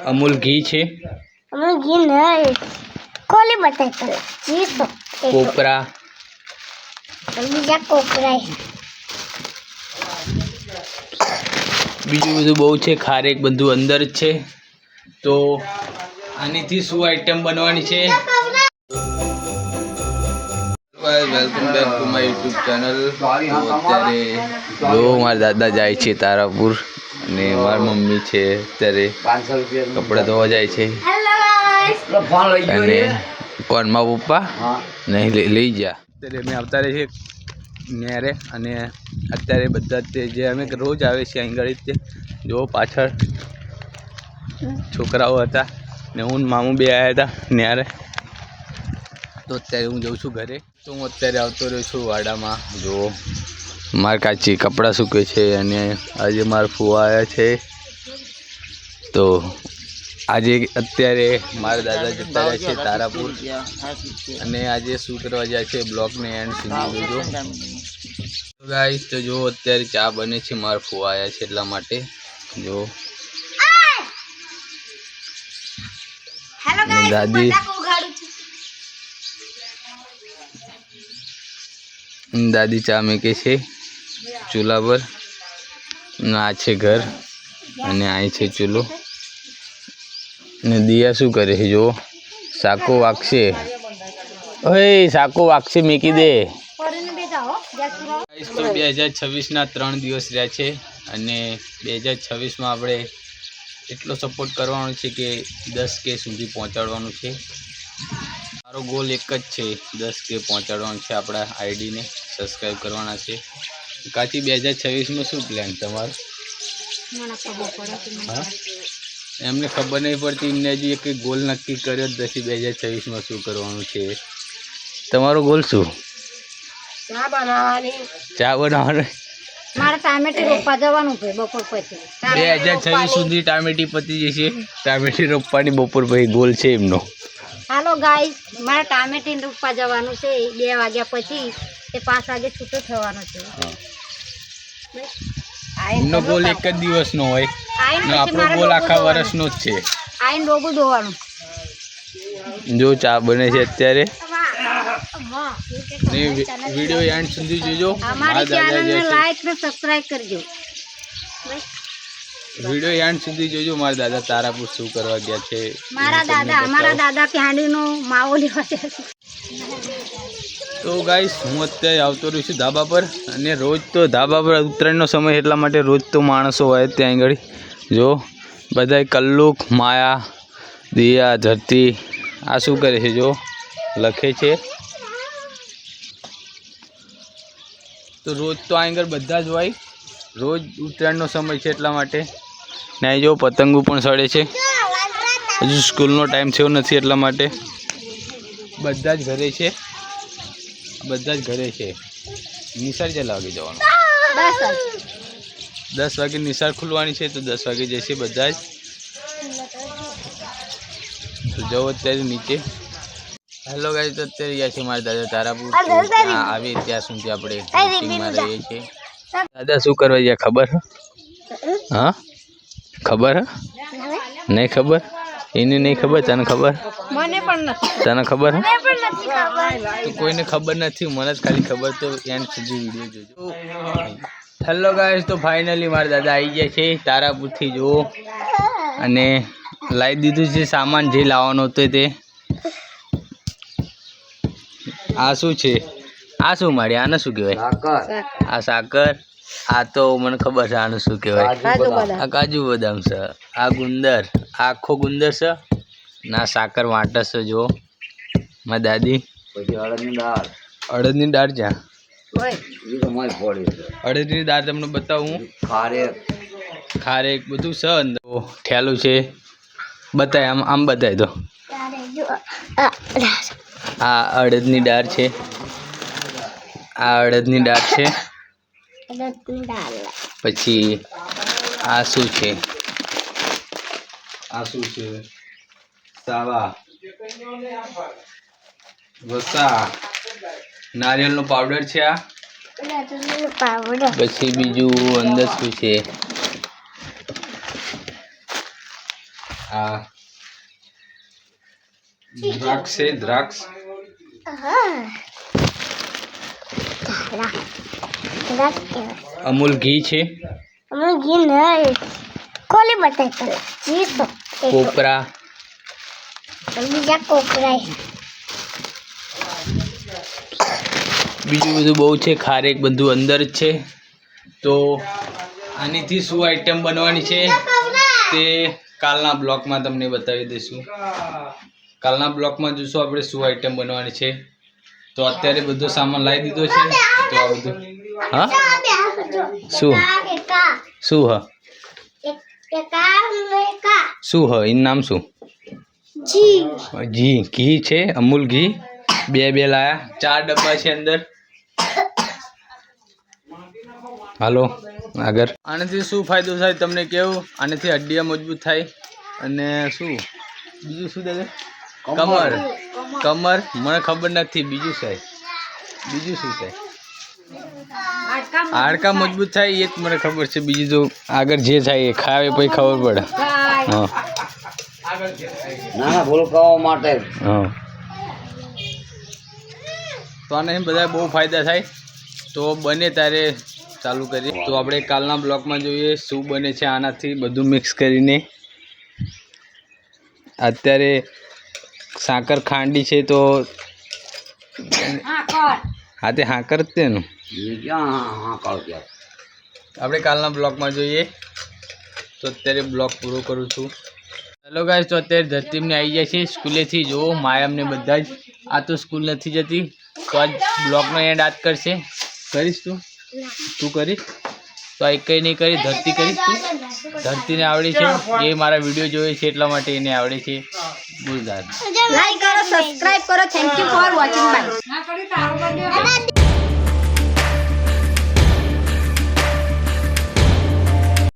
अमूल घी छे अमूल घी नहीं कोली बताई करे घी तो कोपरा बीजा कोपरा बीजू બધું બહુ છે ખારેક બધું અંદર જ છે તો આનીથી શું આઈટમ બનવાની છે welcome back to my YouTube channel તો અત્યારે જો મારા દાદા જાય છે તારાપુર અને મારી મમ્મી છે અત્યારે 500 રૂપિયા કપડા ધોવા જાય છે અને કોણ માં પપ્પા નહીં લઈ જા અત્યારે અમે આવતા રહે છે નેરે અને અત્યારે બધા જે અમે રોજ આવે છે અહીં ગળી જો પાછળ છોકરાઓ હતા ને હું મામું બે આવ્યા હતા ન્યારે તો અત્યારે હું જઉં છું ઘરે તો હું અત્યારે આવતો રહ્યો છું વાડામાં જો મારા કાચી કપડાં સૂકે છે અને આજે મારા ફુવા આવ્યા છે તો આજે અત્યારે મારા દાદા જતા રહ્યા છે તારાપુર અને આજે શું કરવા જાય છે બ્લોગને એન્ડ સુધી જોજો ગાઈસ તો જો અત્યારે ચા બને છે મારા ફુવા આવ્યા છે એટલા માટે જો દાદી દાદી ચા મેકે છે ચૂલા પર આ છે ઘર અને અહીં છે ચૂલો ને દિયા શું કરે છે જો સાકો વાગશે ઓય સાકો વાગશે મેકી દે તો 2026ના 3 દિવસ રહ્યા છે અને 2026માં આપણે એટલો સપોર્ટ કરવાનો છે કે 10K સુધી પહોંચાડવાનું છે મારો ગોલ એક જ છે 10K પહોંચાડવાનો છે આપણા આઈડીને સબસ્ક્રાઈબ કરવાના છે કાચી 2026માં શું પ્લાન તમારો હા એમને ખબર નહીં પડતી એમને હજી એક ગોલ નક્કી કર્યો જ નથી 2026માં શું કરવાનું છે તમારો ગોલ શું ચા બનાવવાની મારે ટામેટી રોપવા જવાનું છે બપોર પછી 2026 સુધી ટામેટી પતી જશે ટામેટી રોપવાની બપોર પછી ગોલ છે એમનો હાલો ગાઈસ મારે ટામેટી રોપવા જવાનું છે 2 વાગ્યા પછી તે 5 વાગે છૂટો થવાનો છે એમનો ગોલ એક જ દિવસનો હોય ને આપણો ગોલ આખા વર્ષનો જ છે આઈન રોબુ દોવાનું જો ચા બને છે અત્યારે ને વિડિયો એન્ડ સુધી જોજો અમારી ચેનલને લાઈક ને સબસ્ક્રાઇબ કરજો વિડિયો એન્ડ સુધી જોજો મારા દાદા તારાપુર શું કરવા ગયા છે અમારા દાદા ક્યાંડીનો માવો લેવા છે તો ગાઈસ હું અત્યારે આવતો રહ્યો છું ધાબા પર અને રોજ તો ધાબા પર ઉત્તરાયણનો સમય એટલા માટે રોજ તો માણસો હોય ત્યાં આગળ જો બધાય કલ્લુક માયા દિયા ધરતી આ શું કરે છે જો લખે છે તો રોજ તો અહીં આગળ બધા જ હોય રોજ ઉત્તરાયણનો સમય છે એટલા માટે ને અહીં જો પતંગો પણ સડે છે હજુ સ્કૂલનો ટાઈમ થયો નથી એટલા માટે બધા જ ઘરે છે નિશાળ કેટલા વાગે જવાનું 10 વાગે નિશાળ ખુલવાની છે તો 10 વાગે જશે બધા જ તો જવો અત્યારે નીચે હેલો ગાઈસ અત્યારે ગયા છે મારા દાદા તારાપુર આવે ત્યાં સુધી આપણે મીટિંગમાં રહીએ છીએ દાદા શું કરવા ગયા ખબર હા ખબર નહીં ખબર એને નહીં ખબર તને ખબર મને પણ નથી તને ખબર મને પણ નથી ખબર તો કોઈને ખબર નથી મને જ ખાલી ખબર તો એન્ડ સુધી વિડીયો જોજો હેલો ગાઈસ તો ફાઇનલી મારા દાદા આવી ગયા છે તારાપુરથી જો અને લાવી દીધું છે સામાન જે લાવવાનો હતો તે આ શું છે આ શું મારી આને શું કહેવાય આ સાકર આ તો મને ખબર છે આનું શું કહેવાય આ કાજુ બદામ છે આ ગુંદર આ આખો ગુંદર છે ના સાકર વાટસ છે જો મારી દાદી અડદની દાળ જ્યાં અડદની દાળ તમને બતાવું ખારેક બધું છે અંદર ઠેલું છે બતાય આમ બતાય તો આ અડદની દાળ છે પછી આ શું છે સાવા વસા નારિયેળનો પાવડર છે આ પછી બીજું અંદર શું છે આ દ્રાક્ષ છે, દ્રાક્ષ. અમૂલ ઘી છે, કોપરા, બીજું બધું બહુ છે, ખારેક બધું અંદર જ છે. તો આનીથી શું આઈટમ બનવાની છે તે કાલના બ્લોગમાં તમને બતાવી દઈશું. કાલના બ્લોગમાં જોશું આપણે શું આઈટમ બનવાની છે. તો અત્યારે બધો સામાન લાવી દીધો છે. તો આ બધું હા શું શું હ શું હ એનું નામ શું? ઘી. ઘી છે, અમૂલ ઘી. બે લાયા, 4 ડબ્બા છે અંદર. હાલો આગળ. આનાથી શું ફાયદો થાય તમને કેવું? આનાથી હડ્ડિયા મજબૂત થાય અને શું બીજું શું દાદા? કમર મને ખબર નથી. બીજું શું છે? હાડકા મજબૂત થાય એ જ મને ખબર છે. બીજું તો આગળ જે થાય એ ખાવે પછી ખબર પડે. હા નાના ભૂલકાઓ માટે. હા તો આને બધા બહુ ફાયદા થાય. તો બને ત્યારે ચાલુ કરીએ. તો આપણે કાલના બ્લોગમાં જોઈએ શું બને છે આનાથી બધું મિક્સ કરીને. અત્યારે સાકર ખાંડી છે તો હા તે હાકર જ તેનું આપણે કાલના બ્લોગમાં જોઈએ. તો અત્યારે બ્લોગ પૂરો કરું છું. હેલો ગાઈસ, તો અત્યારે ધરતીમને આવી જાય છે સ્કૂલેથી. જુઓ માયામને બધા જ. આ તો સ્કૂલ નથી જતી તો આજ બ્લોગનો એન્ડ આજ કરશે. કરીશ તું કરીશ તો આ કંઈ નહીં કરી. ધરતી કરીશ તું. ધરતીને આવડે છે એ મારા વિડીયો જોવે છે એટલા માટે એને આવડે છે. બોલ દાદ. લાઈક કરો, સબસ્ક્રાઇબ કરો. Thank you for watching. By.